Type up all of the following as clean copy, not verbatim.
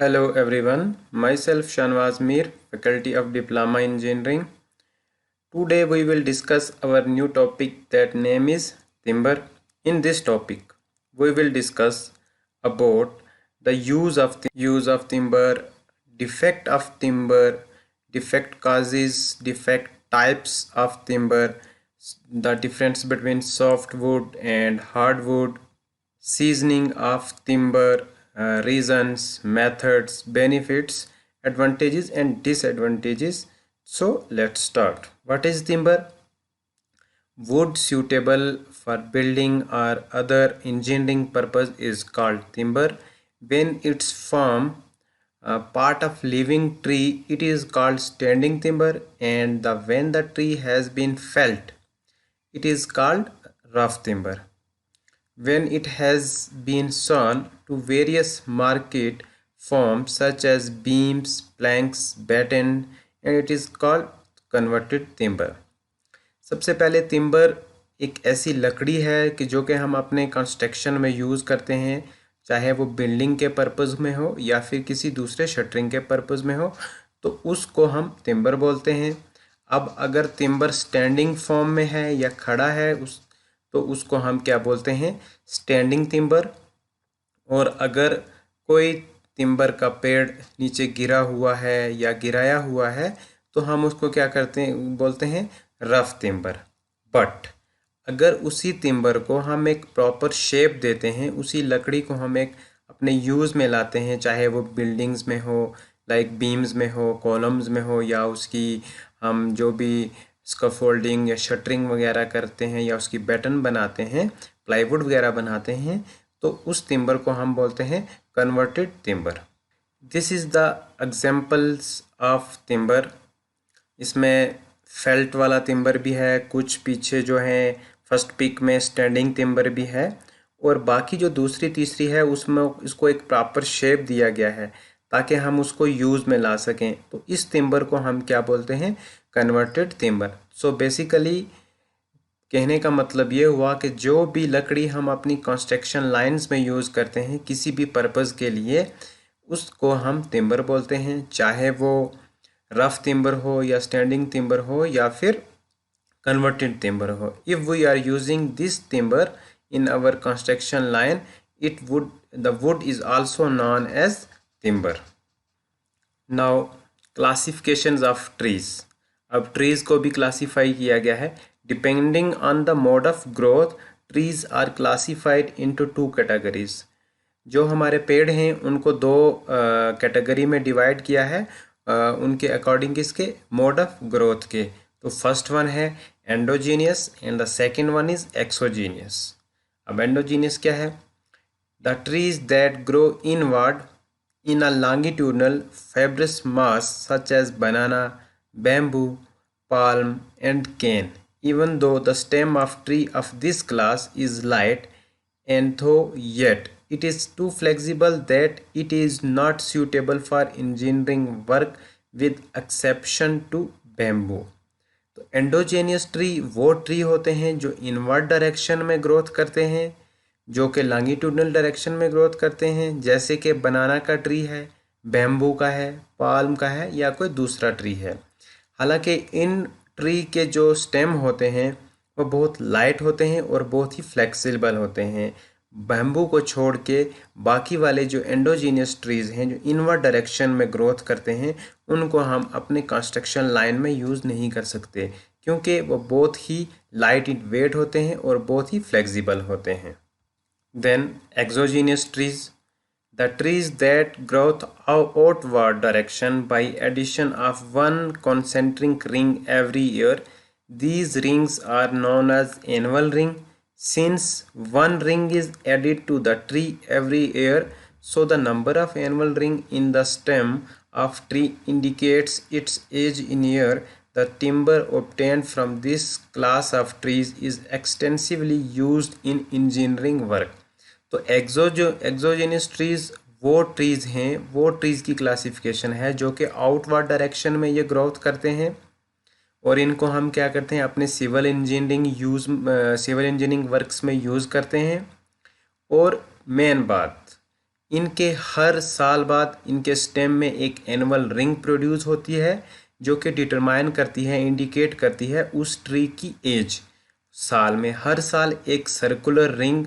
Hello everyone, myself Shanwaz Mir, Faculty of Diploma Engineering. Today we will discuss our new topic that name is timber. In this topic, we will discuss about the use of timber, defect of timber, defect causes, defect types of timber, the difference between softwood and hardwood, seasoning of timber, reasons, methods, benefits, advantages and disadvantages. So let's start. What is timber? Wood suitable for building or other engineering purpose is called timber. When it's form part of living tree, it is called standing timber, and when the tree has been felled, it is called rough timber. When it has been sawn to various market forms such as beams, planks, batten, and it is called converted timber. सबसे पहले timber एक ऐसी लकड़ी है कि जो कि हम अपने कंस्ट्रक्शन में यूज़ करते हैं, चाहे वो बिल्डिंग के पर्पज़ में हो या फिर किसी दूसरे शटरिंग के पर्पज़ में हो, तो उसको हम timber बोलते हैं। अब अगर timber स्टैंडिंग फॉर्म में है या खड़ा है तो उसको हम क्या बोलते हैं? Standing timber. और अगर कोई टिम्बर का पेड़ नीचे गिरा हुआ है या गिराया हुआ है तो हम उसको क्या बोलते हैं? Rough timber. बट अगर उसी टिम्बर को हम एक प्रॉपर शेप देते हैं, उसी लकड़ी को हम एक अपने यूज़ में लाते हैं, चाहे वो बिल्डिंग्स में हो, लाइक बीम्स में हो, कॉलम्स में हो, या उसकी हम जो भी स्कैफोल्डिंग या शटरिंग वगैरह करते हैं या उसकी बैटन बनाते हैं, प्लाईवुड वगैरह बनाते हैं, तो उस टिम्बर को हम बोलते हैं converted timber. This is the examples of timber. इसमें फेल्ट वाला टिम्बर भी है, कुछ पीछे जो है फर्स्ट पिक में स्टैंडिंग टिम्बर भी है, और बाकी जो दूसरी तीसरी है उसमें इसको एक प्रॉपर शेप दिया गया है ताकि हम उसको यूज़ में ला सकें। तो इस टिम्बर को हम क्या बोलते हैं? Converted timber. सो बेसिकली कहने का मतलब ये हुआ कि जो भी लकड़ी हम अपनी कंस्ट्रक्शन लाइंस में यूज़ करते हैं किसी भी पर्पज़ के लिए, उसको हम टिम्बर बोलते हैं, चाहे वो रफ टिम्बर हो या स्टैंडिंग टिम्बर हो या फिर कन्वर्टेड टिम्बर हो। If we are using this timber in our construction line, the wood is also known as timber. Now classifications of trees. अब trees को भी classify किया गया है। Depending on the mode of growth, trees are classified into two categories. जो हमारे पेड़ हैं उनको दो कैटेगरी में डिवाइड किया है उनके अकॉर्डिंग किसके? मोड ऑफ ग्रोथ के। तो फर्स्ट वन है endogenous and the second one is exogenous. अब एंडोजीनियस क्या है? The trees that grow inward in a longitudinal fibrous mass such as banana, bamboo, palm and cane. Even though the stem of tree of this class is light, and though yet it is too flexible that it is not suitable for engineering work with exception to bamboo. तो एंडोजेनियस tree वो tree होते हैं जो inward direction में growth करते हैं, जो कि लॉन्गिट्यूडनल डायरेक्शन में ग्रोथ करते हैं, जैसे कि बनाना का ट्री है, बैम्बू का है, पाल्म का है या कोई दूसरा ट्री है। हालांकि इन ट्री के जो स्टेम होते हैं वो बहुत लाइट होते हैं और बहुत ही फ्लेक्सिबल होते हैं। बैम्बू को छोड़ के बाकी वाले जो एंडोजीनियस ट्रीज़ हैं जो इनवर्ड डायरेक्शन में ग्रोथ करते हैं उनको हम अपने कंस्ट्रक्शन लाइन में यूज़ नहीं कर सकते क्योंकि वो बहुत ही लाइट इन वेट होते हैं और बहुत ही फ्लेक्सिबल होते हैं। Then exogenous trees, the trees that grow outward direction by addition of one concentric ring every year. These rings are known as annual ring. Since one ring is added to the tree every year, so the number of annual ring in the stem of tree indicates its age in year. The timber obtained from this class of trees is extensively used in engineering work. तो एक्सोजेनियस trees वो trees हैं, वो trees की classification है जो कि outward direction में ये ग्रोथ करते हैं और इनको हम क्या करते हैं अपने सिविल इंजीनियरिंग वर्क्स में यूज़ करते हैं। और मेन बात, इनके हर साल बाद इनके स्टेम में एक एनुअल रिंग प्रोड्यूस होती है जो कि डिटरमाइन करती है, इंडिकेट करती है उस ट्री की एज। साल में हर साल एक सर्कुलर रिंग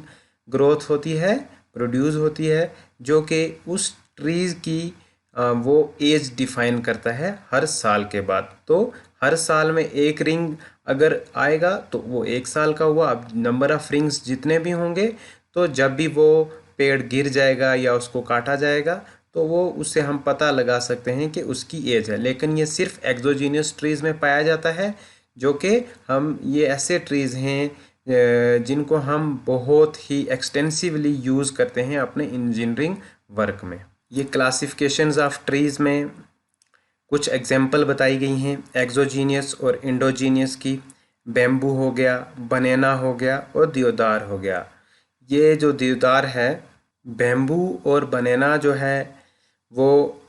ग्रोथ होती है, प्रोड्यूस होती है, जो कि उस ट्रीज की वो एज डिफाइन करता है हर साल के बाद। तो हर साल में एक रिंग अगर आएगा तो वो एक साल का हुआ। अब नंबर ऑफ रिंग्स जितने भी होंगे, तो जब भी वो पेड़ गिर जाएगा या उसको काटा जाएगा तो वो उससे हम पता लगा सकते हैं कि उसकी एज है। लेकिन ये सिर्फ एक्सोजीनियस ट्रीज में पाया जाता है, जो कि हम ये ऐसे ट्रीज हैं जिनको हम बहुत ही एक्सटेंसिवली यूज़ करते हैं अपने इंजीनियरिंग वर्क में। ये क्लासिफिकेशंस ऑफ ट्रीज में कुछ एग्जाम्पल बताई गई हैं एक्सोजीनियस और इंडोजीनियस की। बैम्बू हो गया, बनेना हो गया और देवदार हो गया। ये जो देवदार है, बैम्बू और बनेना जो है वो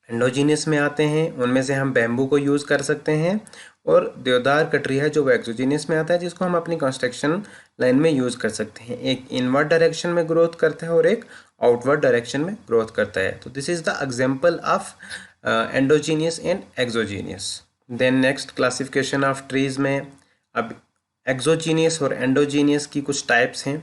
एंडोजीनियस में आते हैं, उनमें से हम बैम्बू को यूज़ कर सकते हैं। और देवदार का ट्री है जो वो एक्सोजीनियस में आता है, जिसको हम अपनी कंस्ट्रक्शन लाइन में यूज़ कर सकते हैं। एक इनवर्ड डायरेक्शन में ग्रोथ करता है और एक आउटवर्ड डायरेक्शन में ग्रोथ करता है। तो this is the example of endogenous and exogenous. Then next classification of trees में अब एक्सोजीनियस और एंडोजीनियस की कुछ टाइप्स हैं।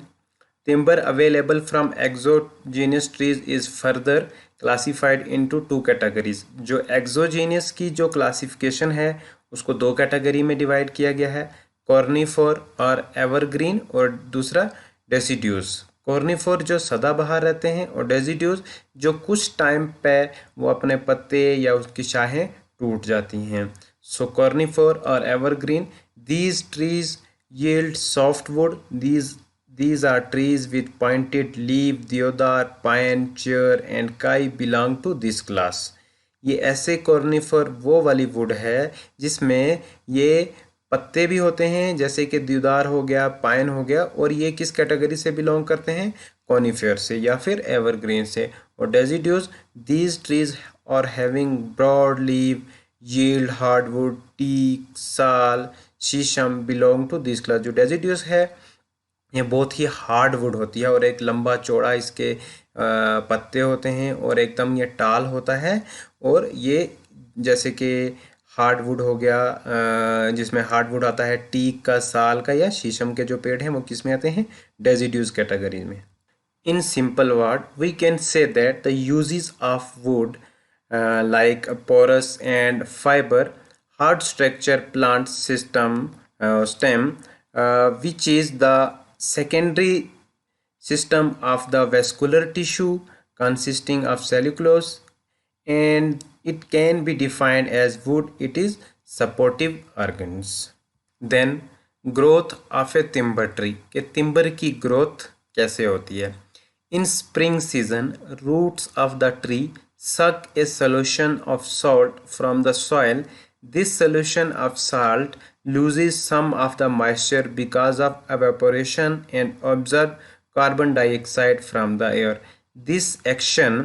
Timber available from exogenous trees is further classified into two categories. जो एक्सोजीनियस की जो क्लासिफिकेशन है उसको दो कैटेगरी में डिवाइड किया गया है, कॉर्निफोर और एवरग्रीन, और दूसरा डेसिड्यूज। कॉर्निफोर जो सदाबहार रहते हैं और डेसिड्यूज जो कुछ टाइम पे वो अपने पत्ते या उसकी शाखें टूट जाती हैं। सो कॉर्निफोर और evergreen, these trees yield softwood. These are trees with pointed leaf. Deodar, pine, cher and kai belong to this class. ये ऐसे कॉर्निफर वो वाली वुड है जिसमें ये पत्ते भी होते हैं, जैसे कि देवदार हो गया, पाइन हो गया, और ये किस कैटेगरी से बिलोंग करते हैं, कॉनिफेयर से या फिर एवरग्रीन से। और deciduous, these trees are having broad leave, yield hardwood, teak, sal, sheesham belong to this class. जो डेसिड्यूस है ये बहुत ही हार्ड वुड होती है और एक लंबा चौड़ा इसके पत्ते होते हैं और एकदम ये टाल होता है। और ये जैसे कि हार्डवुड हो गया, जिसमें हार्डवुड आता है टीक का, साल का या शीशम के जो पेड़ हैं वो किस में आते हैं, डेसिड्यूस कैटेगरी में। In simple word we can say that the uses of wood like porous and fiber, hard structure plant system stem, which is the secondary system of the vascular tissue consisting of cellulose, and it can be defined as wood. It is supportive organs. Then growth of a timber tree, के timber की growth कैसे होती है। In spring season, roots of the tree suck a solution of salt from the soil. This solution of salt loses some of the moisture because of evaporation and absorb carbon dioxide from the air. This action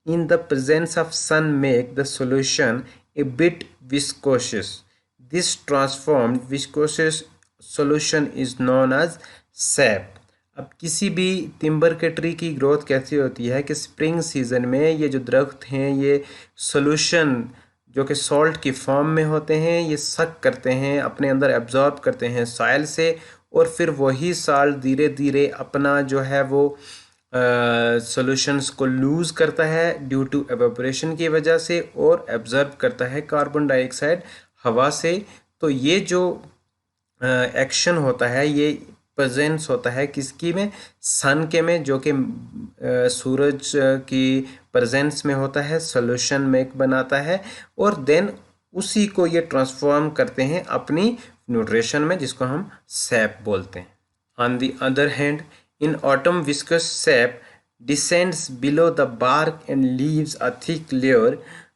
in the presence of sun make the solution a bit viscous. This transformed viscous solution is known as sap. अब किसी भी timber के tree की growth कैसी होती है कि spring season में ये जो दरख्त हैं ये सोल्यूशन जो कि सॉल्ट की फॉर्म में होते हैं, ये सक करते हैं, अपने अंदर एब्जॉर्ब करते हैं सॉइल से, और फिर वही सॉल्ट धीरे धीरे अपना जो है वो सॉल्यूशंस को लूज़ करता है ड्यू टू एवेपोरेशन की वजह से, और एब्जॉर्ब करता है कार्बन डाइऑक्साइड हवा से। तो ये जो एक्शन होता है ये प्रेजेंस होता है किसकी में, सन के में, जो कि सूरज की प्रेजेंस में होता है, सॉल्यूशन मेक बनाता है, और देन उसी को ये ट्रांसफॉर्म करते हैं अपनी न्यूट्रिशन में, जिसको हम सैप बोलते हैं। On the other hand, in autumn viscous sap descends below the bark and leaves a thick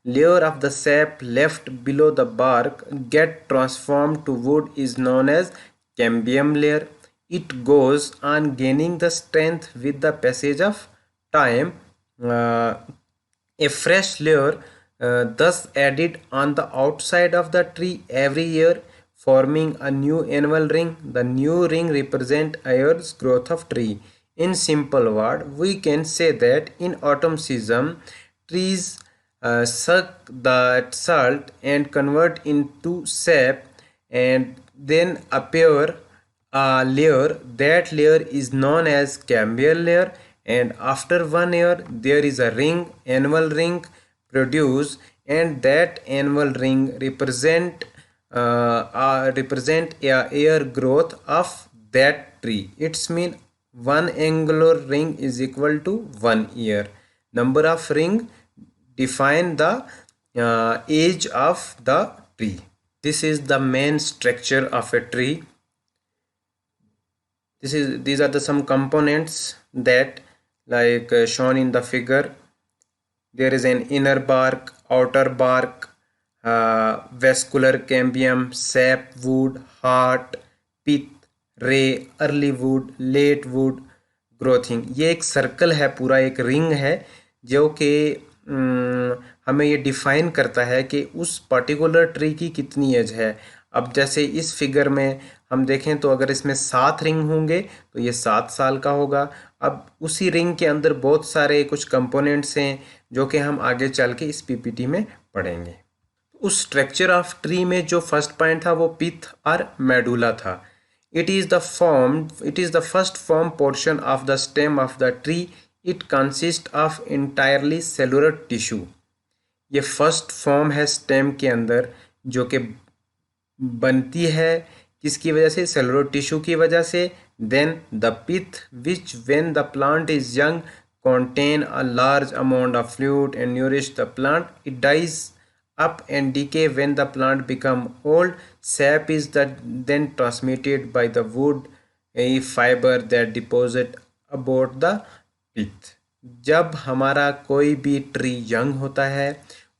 layer of the sap left below the bark get transformed to wood is known as cambium layer. It goes on gaining the strength with the passage of time. A fresh layer thus added on the outside of the tree every year, forming a new annual ring. The new ring represents a year's growth of tree. In simple word, we can say that in autumn season, trees suck that salt and convert into sap, and then appear a layer. That layer is known as cambial layer, and after 1 year there is a ring, annual ring produced, and that annual ring represent a air growth of that tree. It's mean one angular ring is equal to 1 year. Number of ring define the age of the tree. This is the main structure of a tree. These are the some components that like shown in the figure. There is an inner bark, outer bark, vascular cambium, sap wood, heart, pith, ray, early wood, late wood, ग्रोथिंग. ये एक circle है, पूरा एक ring है जो कि हमें ये डिफाइन करता है कि उस पर्टिकुलर ट्री की कितनी एज है. अब जैसे इस फिगर में हम देखें तो अगर इसमें 7 रिंग होंगे तो ये 7 साल का होगा. अब उसी रिंग के अंदर बहुत सारे कुछ कंपोनेंट्स हैं जो कि हम आगे चल के इस पीपीटी में पढ़ेंगे. उस स्ट्रक्चर ऑफ ट्री में जो फर्स्ट पॉइंट था वो पिथ और मेडुला था. It is the first form portion of the stem of the tree. It consists of entirely cellular tissue. ये फर्स्ट फॉर्म है स्टेम के अंदर जो कि बनती है किसकी वजह से? सेलुलर टिश्यू की वजह से. Then the pith which when the plant is young contain a large amount of fluid and nourish the plant. It dies up and decay when the plant become old. Sap is then transmitted by the wood a fiber that deposit about the pith. जब हमारा कोई भी tree young होता है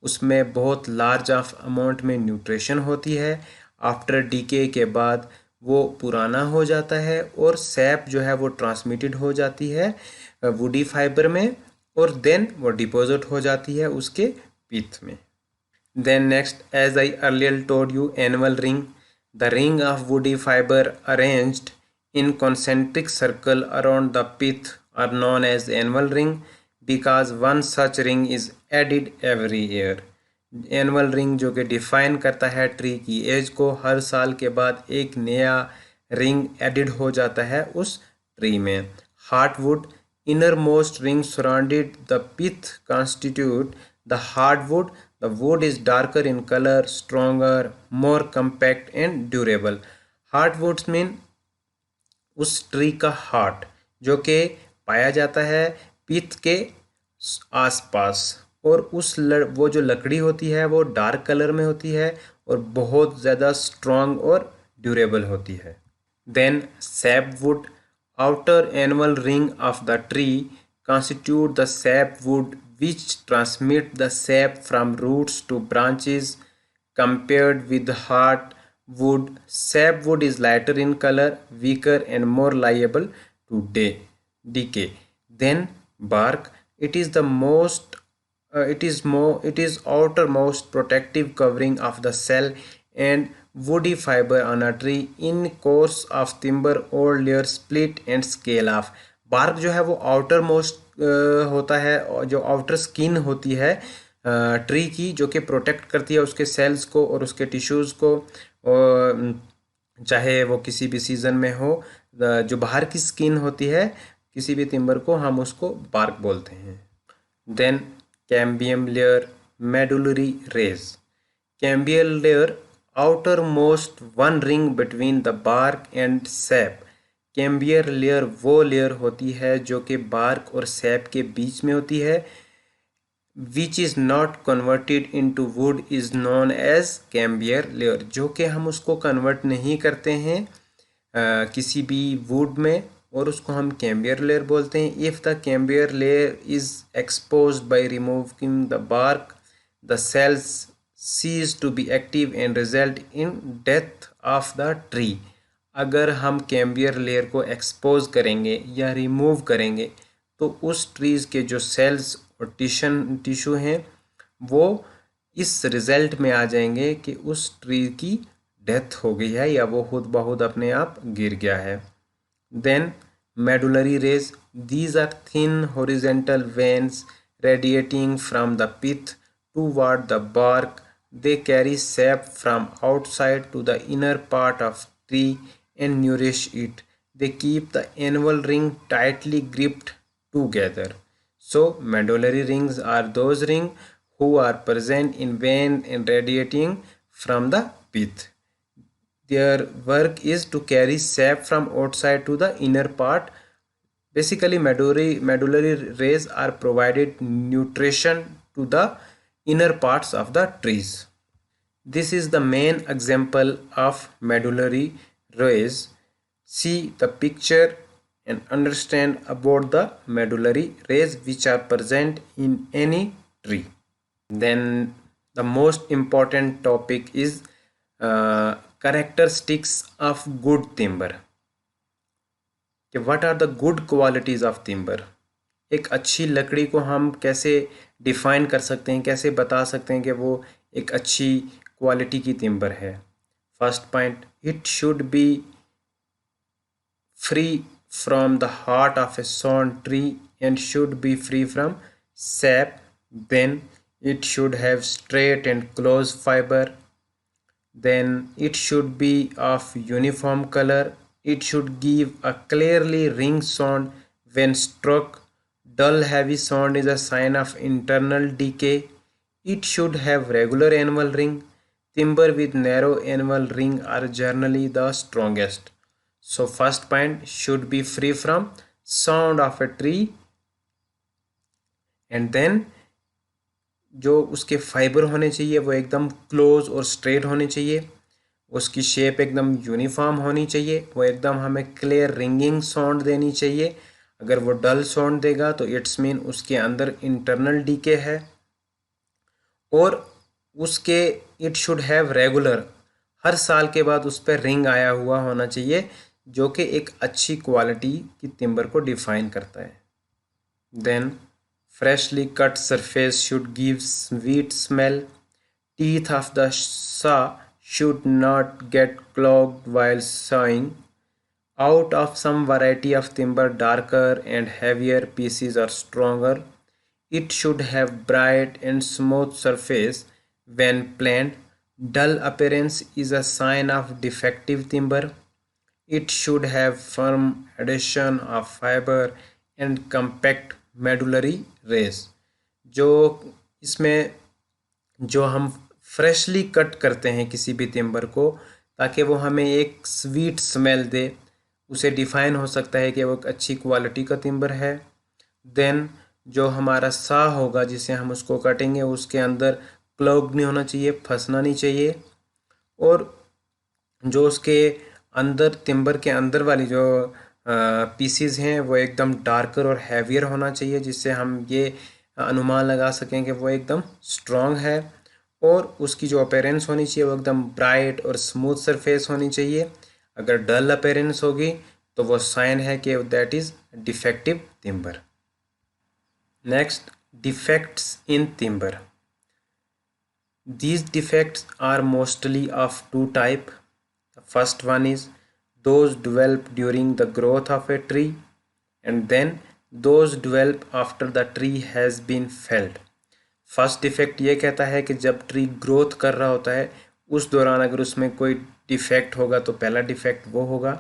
उसमें बहुत large of amount में nutrition होती है. आफ्टर डीके के बाद वो पुराना हो जाता है और सैप जो है वो ट्रांसमिटेड हो जाती है वुडी फाइबर में और देन वो डिपॉजिट हो जाती है उसके पिथ में. Then next, as I earlier told you, annual ring. The ring of woody fibre arranged in concentric circle around the pith are known as annual ring because one such ring is added every year. Annual ring जो कि define करता है tree की as को, हर साल के बाद एक नया रिंग एडिड हो जाता है उस ट्री में. Heartwood, innermost ring surrounded the pith constitute the hardwood. The wood is darker in color, stronger, more compact and durable. Hardwoods mean उस ट्री का हार्ट जो कि पाया जाता है पिथ के आसपास और वो जो लकड़ी होती है वो डार्क कलर में होती है और बहुत ज़्यादा स्ट्रॉन्ग और ड्यूरेबल होती है. Then sapwood, outer annual ring of the tree constitute the sapwood which transmit the sap from roots to branches. Compared with hardwood, sapwood is lighter in color, weaker and more liable to decay. Then bark, it is outermost protective covering of the cell and woody fiber on a tree. In course of timber old layer split and scale off. Bark जो है वो outer most होता है और जो outer skin होती है tree की जो कि प्रोटेक्ट करती है उसके सेल्स को और उसके टिश्यूज़ को, चाहे वो किसी भी सीज़न में हो. जो बाहर की स्किन होती है किसी भी टिम्बर को हम उसको बार्क बोलते हैं. Then cambium layer, medullary rays. Cambial layer outermost one ring between the bark and sap. Cambium layer वो लेयर होती है जो कि बार्क और सैप के बीच में होती है. Which is not converted into wood is known as cambium layer. जो कि हम उसको कन्वर्ट नहीं करते हैं किसी भी वुड में और उसको हम कैम्बियर लेयर बोलते हैं. If the cambium layer is exposed by removing the bark, the cells cease to be active and result in death of the tree. अगर हम कैम्बियर लेयर को एक्सपोज करेंगे या रिमूव करेंगे तो उस ट्रीज़ के जो सेल्स और टिश्यू हैं वो इस रिज़ल्ट में आ जाएंगे कि उस ट्री की डेथ हो गई है या वो खुद ब खुद अपने आप गिर गया है. Then medullary rays, These are thin horizontal veins radiating from the pith toward the bark. They carry sap from outside to the inner part of tree and nourish it. They keep the annual ring tightly gripped together. So medullary rings are those rings who are present in vein and radiating from the pith. Their work is to carry sap from outside to the inner part. Basically, medullary rays are provided nutrition to the inner parts of the trees. This is the main example of medullary rays. See the picture and understand about the medullary rays which are present in any tree. Then the most important topic is characteristics of good timber. कि what are the good qualities of timbers. एक अच्छी लकड़ी को हम कैसे define कर सकते हैं, कैसे बता सकते हैं कि वो एक अच्छी क्वालिटी की timber है. First point, it should be free from the heart of A sawn tree and should be free from sap. Then it should have straight and close fiber. Then it should be of uniform color. It should give a clearly ring sound when struck. Dull heavy sound is a sign of internal decay. It should have regular annual ring. Timber with narrow annual ring are generally the strongest. So first point, should be free from sound of a tree. And then जो उसके fibre होने चाहिए वो एकदम close और straight होने चाहिए. उसकी शेप एकदम यूनिफॉर्म होनी चाहिए. वो एकदम हमें क्लियर रिंगिंग साउंड देनी चाहिए. अगर वो डल साउंड देगा तो इट्स मीन उसके अंदर इंटरनल डीके है. और उसके इट शुड हैव रेगुलर, हर साल के बाद उस पर रिंग आया हुआ होना चाहिए, जो कि एक अच्छी क्वालिटी की टिम्बर को डिफाइन करता है. Then freshly cut surface should give sweet smell. Teeth of the saw should not get clogged while sawing. Out of some variety of timber, darker and heavier pieces are stronger. It should have bright and smooth surface when planed. Dull appearance is a sign of defective timber. It should have firm adhesion of fiber and compact medullary rays. जो इसमें जो हम freshly cut करते हैं किसी भी timber को ताकि वो हमें एक स्वीट स्मेल दे, उसे डिफाइन हो सकता है कि वो एक अच्छी क्वालिटी का टिम्बर है. देन जो हमारा सा होगा जिसे हम उसको कटेंगे उसके अंदर क्लॉग नहीं होना चाहिए, फंसना नहीं चाहिए. और जो उसके अंदर टिम्बर के अंदर वाली जो पीसीज हैं वो एकदम डार्कर और हैवियर होना चाहिए, जिससे हम ये अनुमान लगा सकें कि वो एकदम स्ट्रॉन्ग है. और उसकी जो अपीयरेंस होनी चाहिए वो एकदम ब्राइट और स्मूथ सरफेस होनी चाहिए. अगर डल अपीयरेंस होगी तो वो साइन है कि that is defective timber. Next, defects in timber. These defects are mostly of two types. The first one is those develop during the growth of a tree, and then those develop after the tree has been felled. First defect ये कहता है कि जब tree growth कर रहा होता है उस दौरान अगर उसमें कोई डिफेक्ट होगा तो पहला डिफेक्ट वो होगा.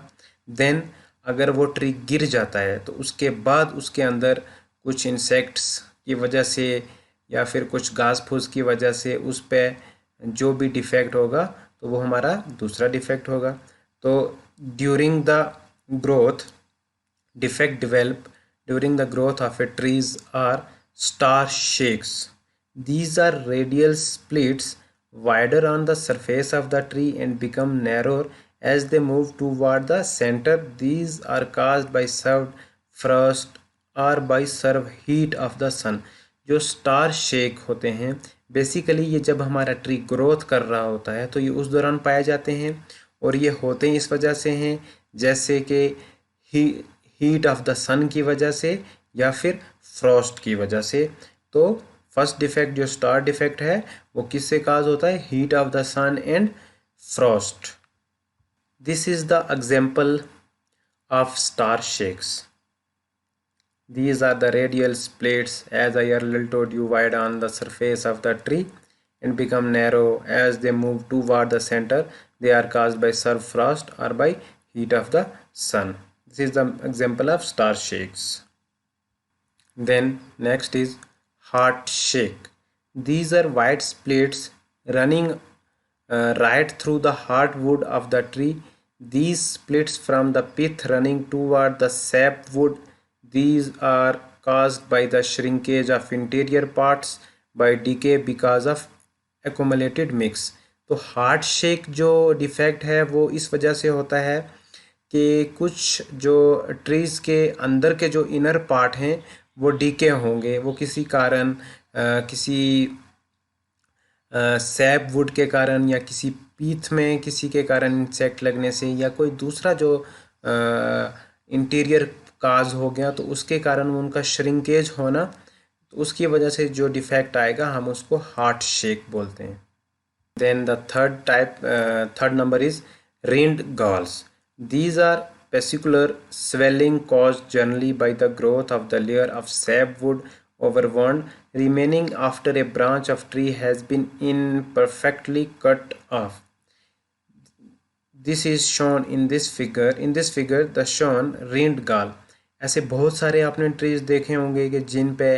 देन अगर वो ट्री गिर जाता है तो उसके बाद उसके अंदर कुछ इंसेक्ट्स की वजह से या फिर कुछ घास फूस की वजह से उस पर जो भी डिफेक्ट होगा तो वो हमारा दूसरा डिफेक्ट होगा. तो during the growth defect develop during the growth of a trees are star shakes. These are radial splits wider on the surface of the tree and become narrower as they move toward the center. These are caused by served frost or by serve heat of the sun. जो star shake होते हैं basically ये जब हमारा tree growth कर रहा होता है तो ये उस दौरान पाए जाते हैं. और ये होते हैं इस वजह से हैं जैसे कि हीट ऑफ द सन की वजह से या फिर फ्रॉस्ट की वजह से. तो फर्स्ट डिफेक्ट जो स्टार डिफेक्ट है वो किससे काज होता है? Heat of the sun and frost. This is the example of star shakes. These are the radial splits, as I earlier told you, wide on the surface of the tree and become narrow as they move toward the center. They are caused by surf frost or by heat of the sun. This is the example of star shakes. Then next is heart shake. These are wide splits running right through the hardwood of the tree. These splits from the pith running toward the sapwood. These are caused by the shrinkage of interior parts by decay because of accumulated mix. तो heart shake जो defect है वो इस वजह से होता है कि कुछ जो ट्रीज़ के अंदर के जो इनर पार्ट हैं वो डीके होंगे, वो किसी कारण किसी सैप वुड के कारण या किसी पीथ में किसी के कारण इंसेक्ट लगने से या कोई दूसरा जो इंटीरियर काज हो गया तो उसके कारण उनका श्रिंकेज होना, तो उसकी वजह से जो डिफेक्ट आएगा हम उसको हार्ट शेक बोलते हैं. Then the third number is rind galls. These are fascicular swelling caused generally by the growth of the layer of sapwood over wound remaining after a branch of tree has been imperfectly cut off. This is shown in this figure. In this figure, the shown rind gall. ऐसे बहुत सारे आपने trees देखे होंगे कि जिन पे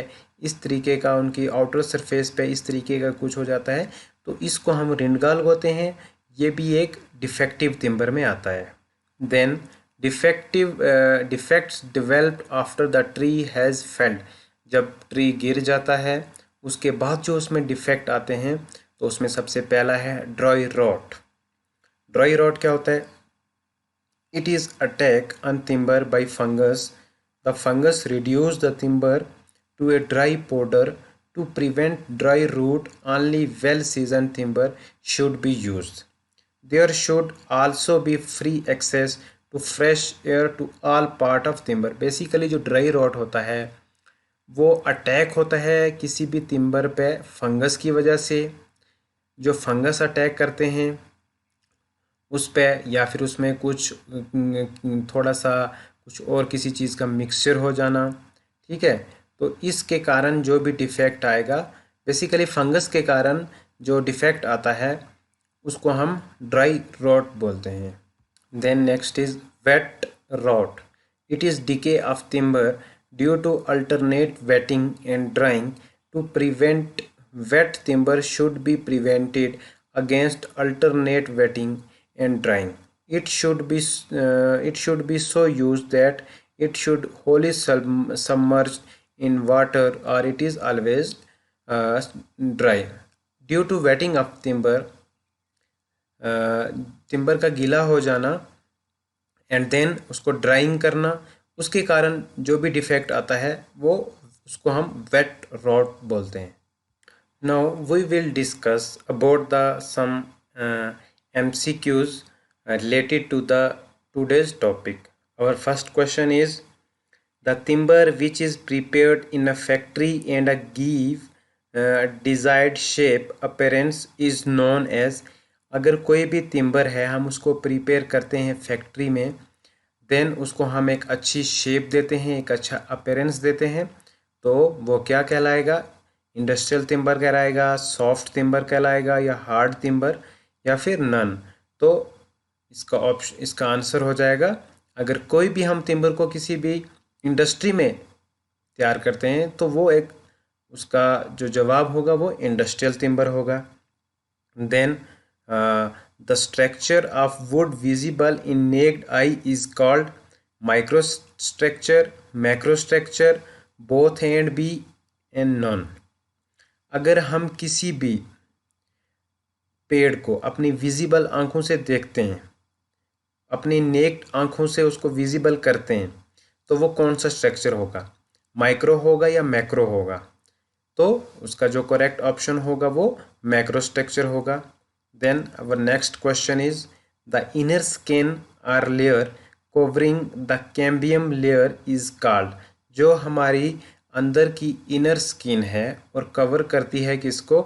इस तरीके का उनकी आउटर सरफेस पे इस तरीके का कुछ हो जाता है, तो इसको हम रिंडगाल बोलते हैं. ये भी एक डिफेक्टिव टिम्बर में आता है. Then defects developed after the tree has felled. जब ट्री गिर जाता है उसके बाद जो उसमें डिफेक्ट आते हैं, तो उसमें सबसे पहला है ड्राई रॉट. ड्राई रॉट क्या होता है? It is attack on timber bye fungus. The fungus reduce the timber to a dry powder. To prevent dry root, only well-seasoned timber should be used. There should also be free access to fresh air to all part of timber. Basically जो dry rot होता है वो attack होता है किसी भी timber पे fungus की वजह से. जो फंगस अटैक करते हैं उस पे या फिर उसमें कुछ थोड़ा सा कुछ और किसी चीज़ का मिक्सचर हो जाना, ठीक है, तो इसके कारण जो भी डिफेक्ट आएगा, बेसिकली फंगस के कारण जो डिफेक्ट आता है उसको हम ड्राई रॉट बोलते हैं. Then next is wet rot. It is decay of timber due to alternate wetting and drying. To prevent wet timber should be prevented against alternate wetting and drying. It should be so used that it should wholly submerged in water or it is always dry. Due to wetting of timber, timber का गीला हो जाना and then उसको drawing करना, उसके कारण जो भी डिफेक्ट आता है वो उसको हम वेट रॉट बोलते हैं. Now we will discuss about the some MCQs related to the today's topic. Our first question is, the timber which is prepared in a factory and a give desired shape appearance is known as. अगर कोई भी timber है हम उसको prepare करते हैं factory में, then उसको हम एक अच्छी शेप देते हैं, एक अच्छा अपीयरेंस देते हैं, तो वो क्या कहलाएगा? इंडस्ट्रियल टिम्बर कहलाएगा, सॉफ्ट टिम्बर कहलाएगा, या हार्ड टिम्बर, या फिर नन. तो इसका आंसर हो जाएगा, अगर कोई भी हम टिम्बर को किसी भी इंडस्ट्री में तैयार करते हैं तो वो एक उसका जो जवाब होगा वो इंडस्ट्रियल टिम्बर होगा. Then the structure of wood visible in naked eye is called micro structure, macro structure, both and B and none. अगर हम किसी भी पेड़ को अपनी विजिबल आंखों से देखते हैं, अपनी नेक्ड आंखों से उसको विजिबल करते हैं, तो वो कौन सा स्ट्रक्चर होगा? माइक्रो होगा या मैक्रो होगा? तो उसका जो करेक्ट ऑप्शन होगा वो मैक्रो स्ट्रक्चर होगा. Then our next question is, the inner skin or layer covering the cambium layer is called. जो हमारी अंदर की इनर स्किन है और कवर करती है किसको?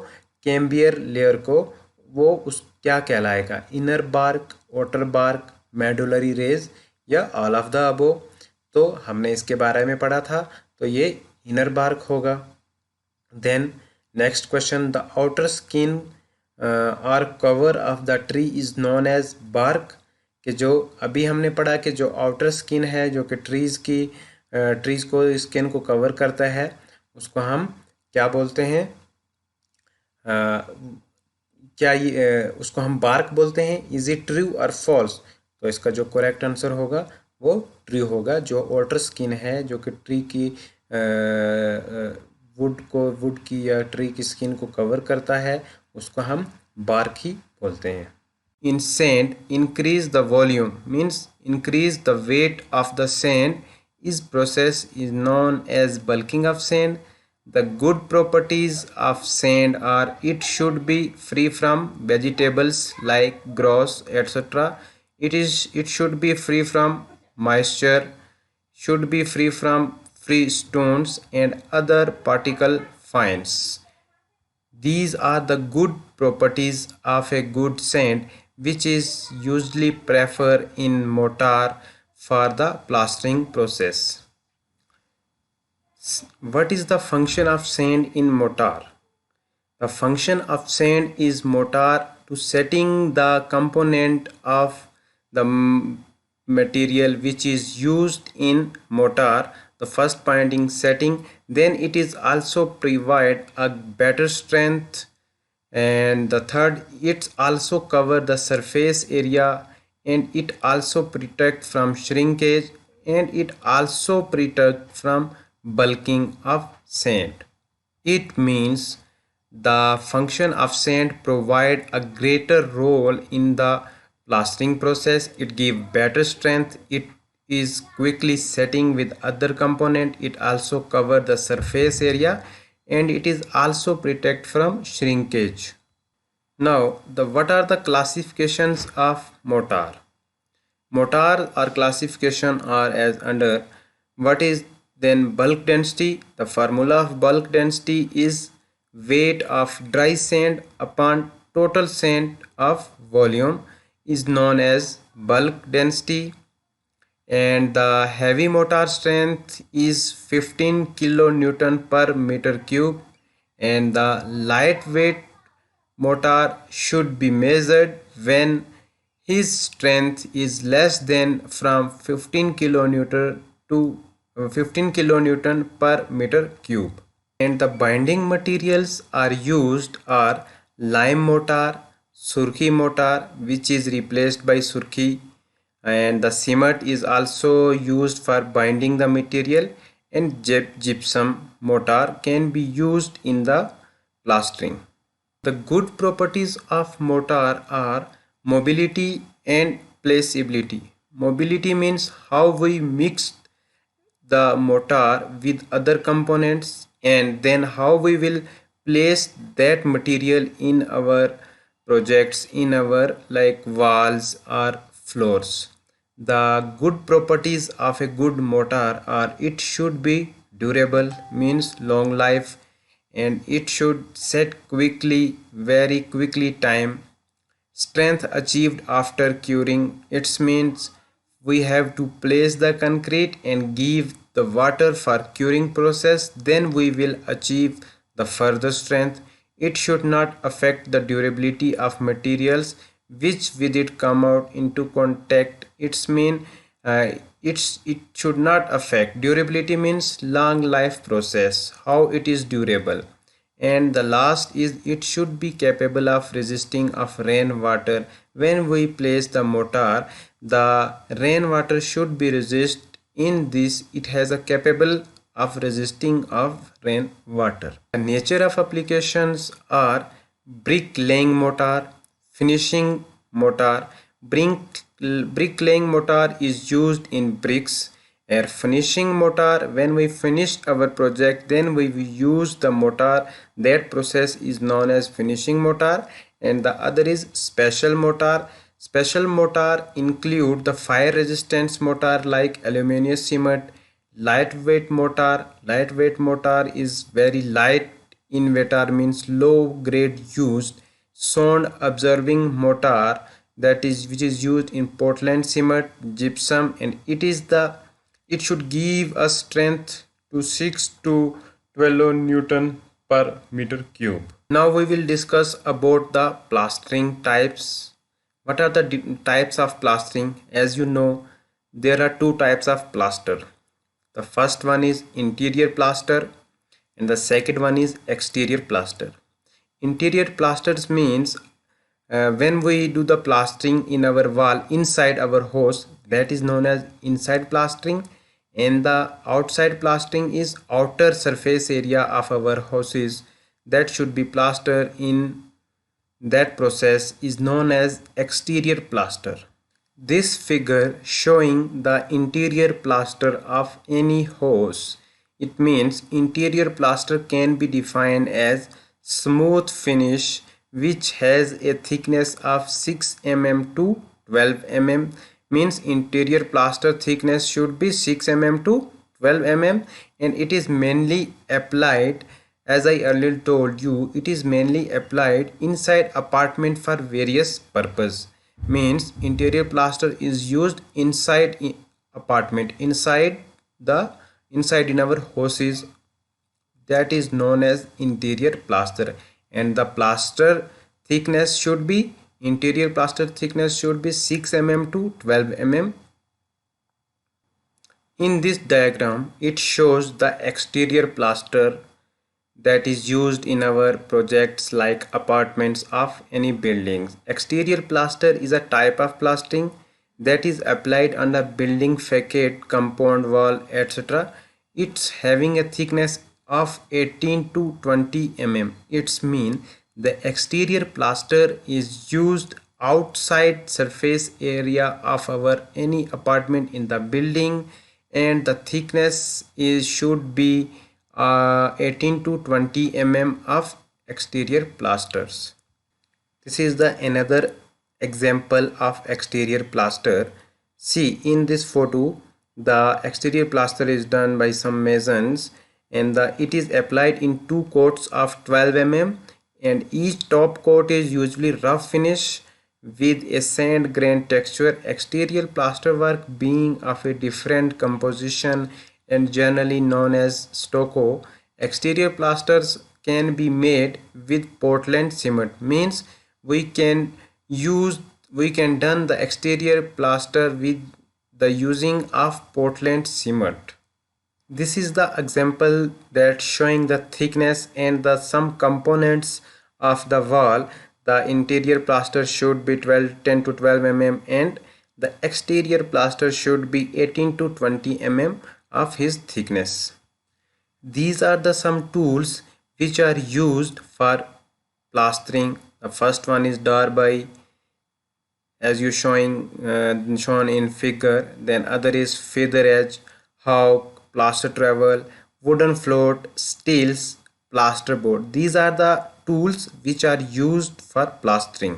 कैम्बियर लेयर को, वो उस क्या कहलाएगा? Inner bark, outer bark, medullary rays या ऑल ऑफ द अबो. तो हमने इसके बारे में पढ़ा था. तो ये इनर बार्क होगा। Then next question, the outer skin और cover of the tree is known as bark, कि जो अभी हमने पढ़ा कि जो आउटर स्किन है जो कि ट्रीज को स्किन को कवर करता है उसको हम क्या बोलते हैं, क्या ये उसको हम बार्क बोलते हैं। इज इट ट्रू और फॉल्स? तो इसका जो करेक्ट आंसर होगा वो ट्रू होगा। जो आउटर स्किन है जो कि ट्री की वुड की या ट्री की स्किन को कवर करता है उसको हम बार्क ही बोलते हैं। In sand, increase the volume means increase the weight of the sand is process is known as bulking of sand. The good properties of sand are it should be free from vegetables like grass, etc. It should be free from moisture, should be free from free stones and other particle fines. These are the good properties of a good sand which is usually preferred in mortar for the plastering process. What is the function of sand in mortar? The function of sand is mortar to setting the component of the material which is used in mortar. The first point in setting, then it is also provide a better strength, and the third, it also cover the surface area, and it also protect from shrinkage, and it also protect from bulking of sand. It means the function of sand provide a greater role in the plastering process. It give better strength. It is quickly setting with other component. It also cover the surface area, and it is also protect from shrinkage. Now, what are the classifications of mortar? Mortar or classification are as under. What is then bulk density? The formula of bulk density is weight of dry sand upon total sand of volume is known as bulk density, and the heavy mortar strength is 15 kilonewton per meter cube, and the lightweight mortar should be measured when his strength is less than from 15 kilonewton to 15 kilonewton per meter cube. And the binding materials are used are lime mortar, surkhi mortar which is replaced by surkhi, and the cement is also used for binding the material, and gypsum mortar can be used in the plastering. The good properties of mortar are mobility and placeability. Mobility means how we mix the mortar with other components, and then how we will place that material in our projects, in our like walls or floors. The good properties of a good mortar are it should be durable means long life, and it should set quickly, very quickly time. Strength achieved after curing, it means we have to place the concrete and give the water for curing process, then we will achieve the further strength. It should not affect the durability of materials which with it come out into contact. It should not affect durability means long life process, how it is durable. And the last is it should be capable of resisting of rainwater. When we place the mortar, the rainwater should be resist in this. It has a capable of resisting of rainwater. The nature of applications are bricklaying mortar, finishing mortar. Bricklaying mortar is used in bricks. A finishing mortar, when we finished our project, then we will use the mortar. That process is known as finishing mortar. And the other is special mortar. Special mortar include the fire resistance mortar like aluminum cement. Lightweight mortar. Lightweight mortar is very light in weight, means low grade used. Sound absorbing mortar, that is which is used in Portland cement, gypsum, and it should give us strength to 6 to 12 Newton per meter cube. Now we will discuss about the plastering types. What are the types of plastering? As you know, there are two types of plaster. The first one is interior plaster and the second one is exterior plaster. Interior plasters means when we do the plastering in our wall inside our house, that is known as inside plastering, and the outside plastering is outer surface area of our houses that should be plastered in. That process is known as exterior plaster. This figure showing the interior plaster of any house. It means interior plaster can be defined as smooth finish which has a thickness of 6 mm to 12 mm. Means interior plaster thickness should be 6 mm to 12 mm, and it is mainly applied, as I earlier told you, it is mainly applied inside apartment for various purpose. Means interior plaster is used inside apartment, inside in our houses, that is known as interior plaster, and the plaster thickness should be, interior plaster thickness should be 6 mm to 12 mm. In this diagram it shows the exterior plaster that is used in our projects like apartments of any buildings. Exterior plaster is a type of plastering that is applied under building facade, compound wall, etc. It's having a thickness of 18 to 20 mm. It's mean the exterior plaster is used outside surface area of our any apartment in the building, and the thickness is should be 18 to 20 mm of exterior plasters. This is the another example of exterior plaster. See, in this photo the exterior plaster is done by some masons, and it is applied in two coats of 12 mm, and each top coat is usually rough finish with a sand grain texture. Exterior plasterwork being of a different composition and generally known as stucco. Exterior plasters can be made with Portland cement. Means we can done the exterior plaster with the using of Portland cement. This is the example that showing the thickness and the some components of the wall. The interior plaster should be 10 to 12 mm, and the exterior plaster should be 18 to 20 mm of his thickness. These are the some tools which are used for plastering. The first one is darby, as you shown in figure. Then other is feather edge, hawk, plaster travel, wooden float, steels, plasterboard. These are the tools which are used for plastering.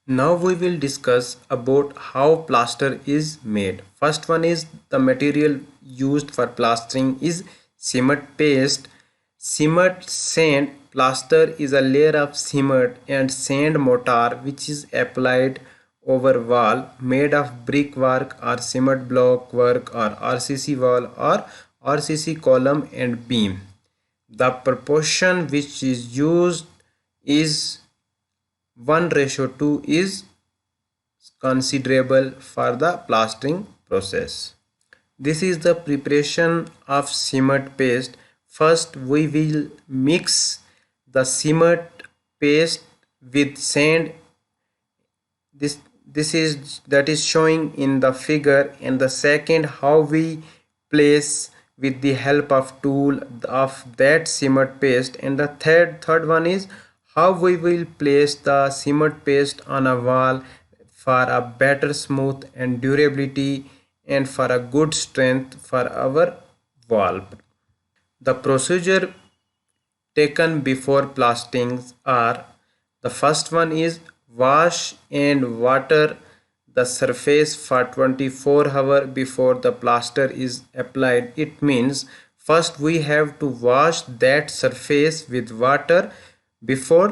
Now we will discuss about how plaster is made. First one is the material used for plastering is cement paste. Cement sand plaster is a layer of cement and sand mortar which is applied over wall made of brickwork or cement block work or RCC wall or RCC column and beam. The proportion which is used is 1:2 is considerable for the plastering process. This is the preparation of cement paste. First we will mix the cement paste with sand. This is that is showing in the figure. And the second, how we place with the help of tool of that cement paste. And the third one is how we will place the cement paste on a wall for a better smooth and durability and for a good strength for our wall. The procedure taken before plastings are: the first one is wash and water the surface for 24 hours before the plaster is applied. It means first we have to wash that surface with water before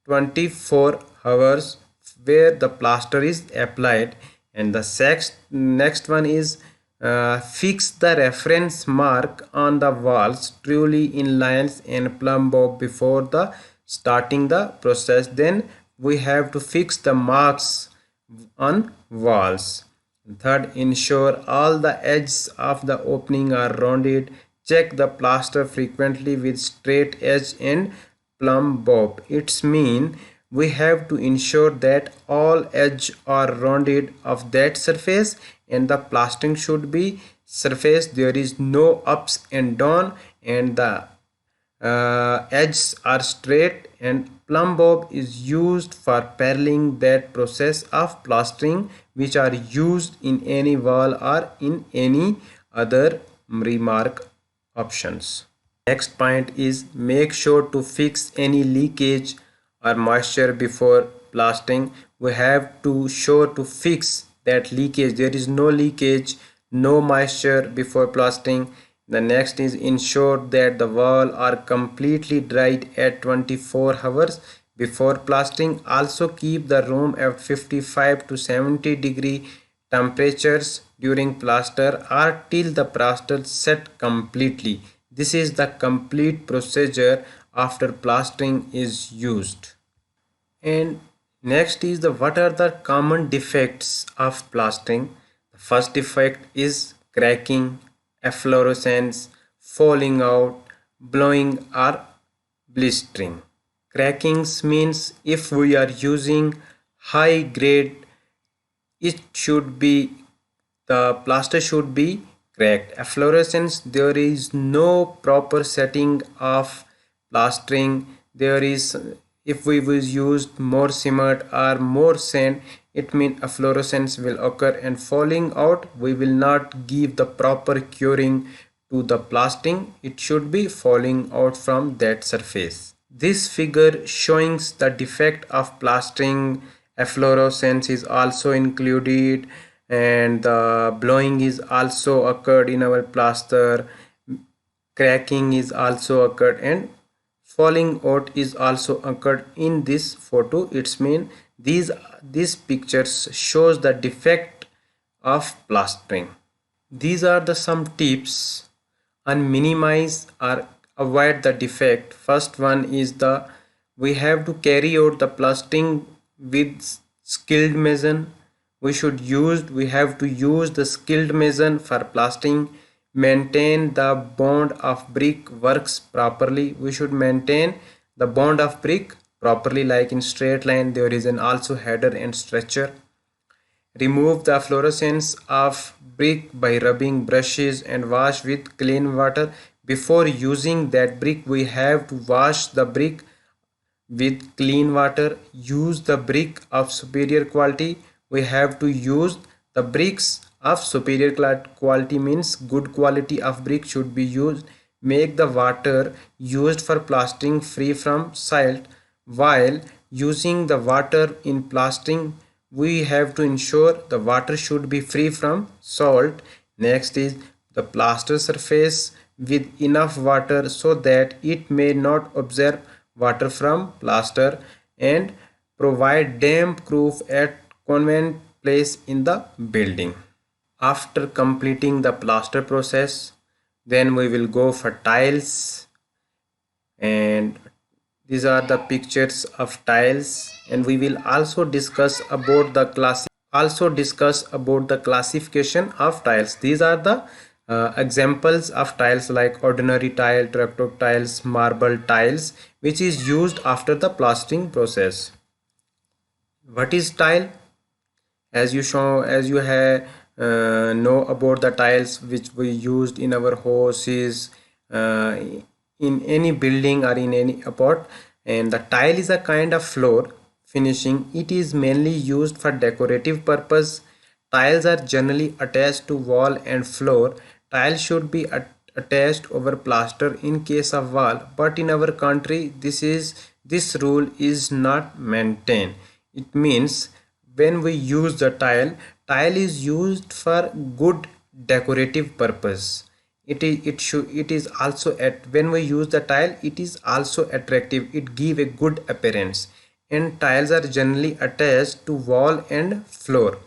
24 hours where the plaster is applied. And the next one is Fix the reference mark on the walls truly in lines and plumb bob before the starting the process. Then we have to fix the marks on walls. Third, ensure all the edges of the opening are rounded. Check the plaster frequently with straight edge and plumb bob. It's mean we have to ensure that all edges are rounded of that surface and the plastering should be surface there is no ups and down and the edges are straight, and plumb bob is used for paralleling that process of plastering which are used in any wall or in any other remark options. Next point is make sure to fix any leakage or moisture before plastering. We have to sure to fix that leakage. There is no leakage, no moisture before plastering. The next is ensure that the wall are completely dried at 24 hours before plastering. Also keep the room at 55 to 70-degree temperatures during plaster or till the plaster set completely. This is the complete procedure after plastering is used. And next is the what are the common defects of plastering. The first defect is cracking, efflorescence, falling out, blowing or blistering. Crackings means if we are using high grade, it should be the plaster should be cracked. Efflorescence, there is no proper setting of plastering. There is, if we will use more cement or more sand, it means efflorescence will occur, and falling out we will not give the proper curing to the plastering. It should be falling out from that surface. This figure showing the defect of plastering. Efflorescence is also included, and the blowing is also occurred in our plaster. Cracking is also occurred, and falling out is also occurred in this photo. It's mean these pictures shows the defect of plastering. These are the some tips on minimize or avoid the defect. First one is the we have to carry out the plastering with skilled mason. We have to use the skilled mason for plastering. Maintain the bond of brick works properly. We should maintain the bond of brick properly, like in straight line there is an also header and stretcher. Remove the fluorescence of brick by rubbing brushes and wash with clean water. Before using that brick, we have to wash the brick with clean water. Use the brick of superior quality. We have to use the bricks of superior quality means good quality of brick should be used. Make the water used for plastering free from salt. While using the water in plastering, we have to ensure the water should be free from salt. Next is the plaster surface with enough water so that it may not absorb water from plaster, and provide damp proof at convenient place in the building. After completing the plaster process, then we will go for tiles, and these are the pictures of tiles, and we will also discuss about the classification of tiles. These are the examples of tiles like ordinary tile, tractor tiles, marble tiles, which is used after the plastering process. What is tile? As you have know about the tiles which we used in our houses, in any building or in any apart, and the tile is a kind of floor finishing. It is mainly used for decorative purpose. Tiles are generally attached to wall and floor. Tile should be attached over plaster in case of wall, but in our country this rule is not maintained. It means when we use the tile is used for good decorative purpose. It is also at when we use the tile, it is also attractive, it give a good appearance, and tiles are generally attached to wall and floor.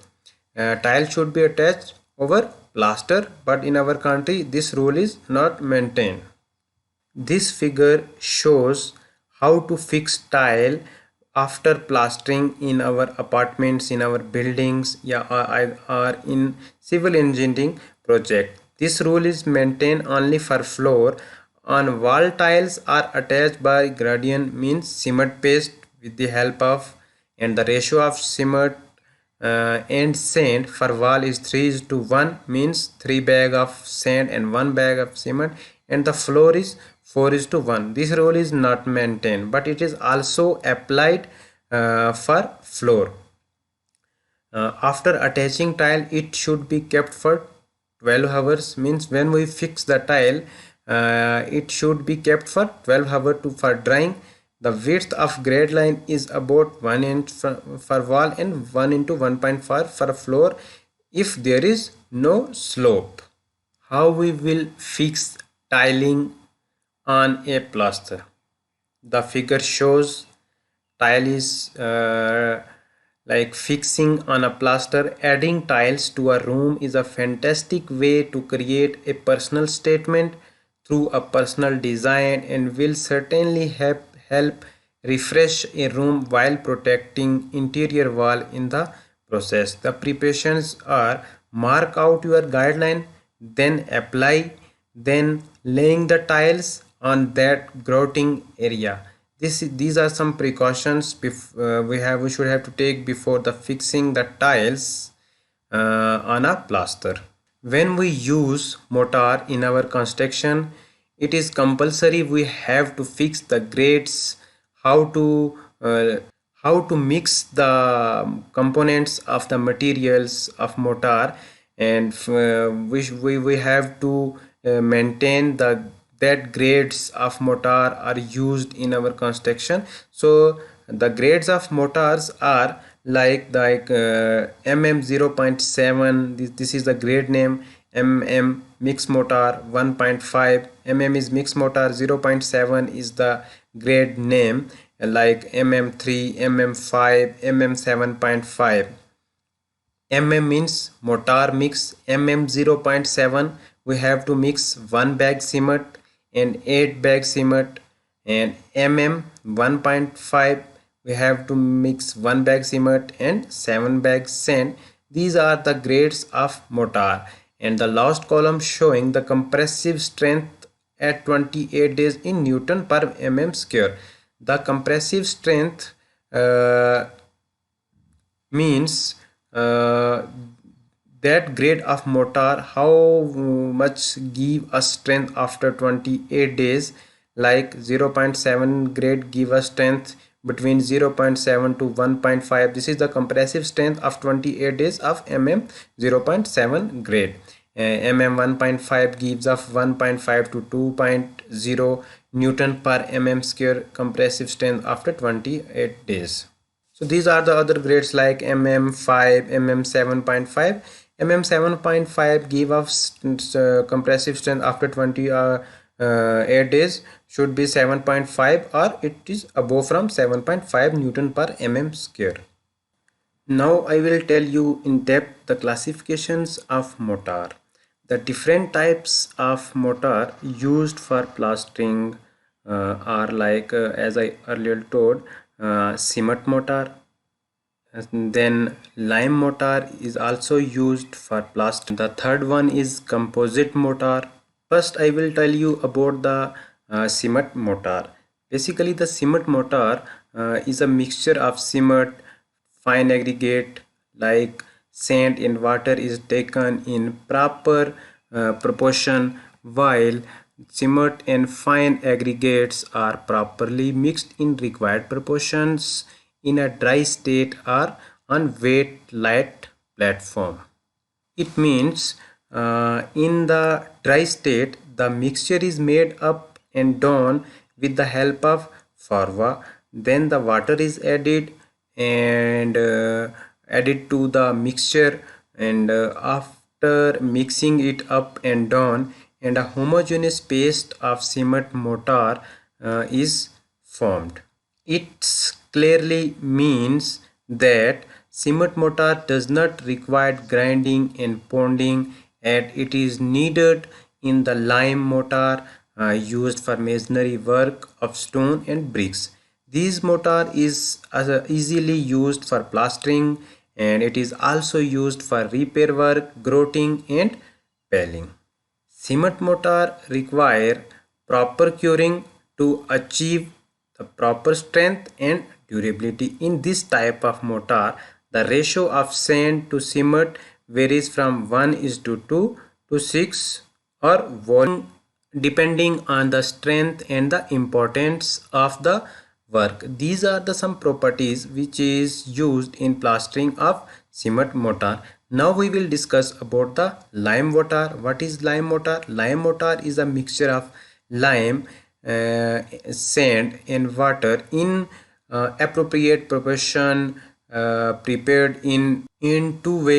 Tile should be attached over plaster, but in our country this rule is not maintained. This figure shows how to fix tile after plastering in our apartments, in our buildings, yeah, or in civil engineering project. This rule is maintained only for floor. On wall, tiles are attached by gradient, means cement paste with the help of, and the ratio of cement and sand for wall is 3:1, means 3 bag of sand and 1 bag of cement, and the floor is 4:1. This rule is not maintained, but it is also applied for floor. After attaching tile, it should be kept for 12 hours, means when we fix the tile, it should be kept for 12 hours for drying. The width of grade line is about 1 inch for wall and 1 into 1.5 for floor if there is no slope. How we will fix tiling on a plaster? The figure shows tile is like fixing on a plaster. Adding tiles to a room is a fantastic way to create a personal statement through a personal design, and will certainly help refresh a room while protecting interior wall in the process. The preparations are: mark out your guideline, then apply, then laying the tiles on that grouting area. These are some precautions we should have to take before the fixing the tiles on a plaster. When we use mortar in our construction, it is compulsory we have to fix the grades, how to uh, how to mix the components of the materials of mortar, and we have to maintain the that grades of mortar are used in our construction. So the grades of mortars are mm 0.7, this is the grade name. Mixed mortar 1.5, is mixed mortar, 0.7 is the grade name, like mm3, mm5, 7.5. means mortar mix. 0.7 we have to mix 1 bag cement and 8 bag cement, and 1.5 we have to mix 1 bag cement and 7 bags sand. These are the grades of mortar. And the last column showing the compressive strength at 28 days in Newton per mm². The compressive strength means that grade of mortar how much give us strength after 28 days. Like 0.7 grade give us strength between 0.7 to 1.5. This is the compressive strength of 28 days of 0.7 grade. 1.5 gives us 1.5 to 2.0 Newton per mm² compressive strength after 28 days. So these are the other grades like mm5, mm7.5. 7.5 give us compressive strength after 28 days should be 7.5, or it is above from 7.5 Newton per mm². Now I will tell you in depth the classifications of mortar. The different types of mortar used for plastering are as I earlier told, cement mortar, and then lime mortar is also used for plastering. The third one is composite mortar. First I will tell you about the cement mortar. Basically the cement mortar is a mixture of cement, fine aggregate like sand and water is taken in proper proportion, while cement and fine aggregates are properly mixed in required proportions in a dry state or on wet light platform. It means in the dry state the mixture is made up and down with the help of farva. Then the water is added and added to the mixture, and after mixing it up and down, and a homogeneous paste of cement mortar is formed. It clearly means that Cement mortar does not require grinding and pounding, and it is needed in the lime mortar used for masonry work of stone and bricks. This mortar is easily used for plastering, and it is also used for repair work, grouting and paling. Cement mortar require proper curing to achieve the proper strength and durability. In this type of mortar, the ratio of sand to cement varies from 1 is to 2 to 6 or volume depending on the strength and the importance of the work. These are the some properties which is used in plastering of cement mortar. Now we will discuss about the lime mortar. What is lime mortar? Lime mortar is a mixture of lime, sand and water in appropriate proportion, prepared in two ways.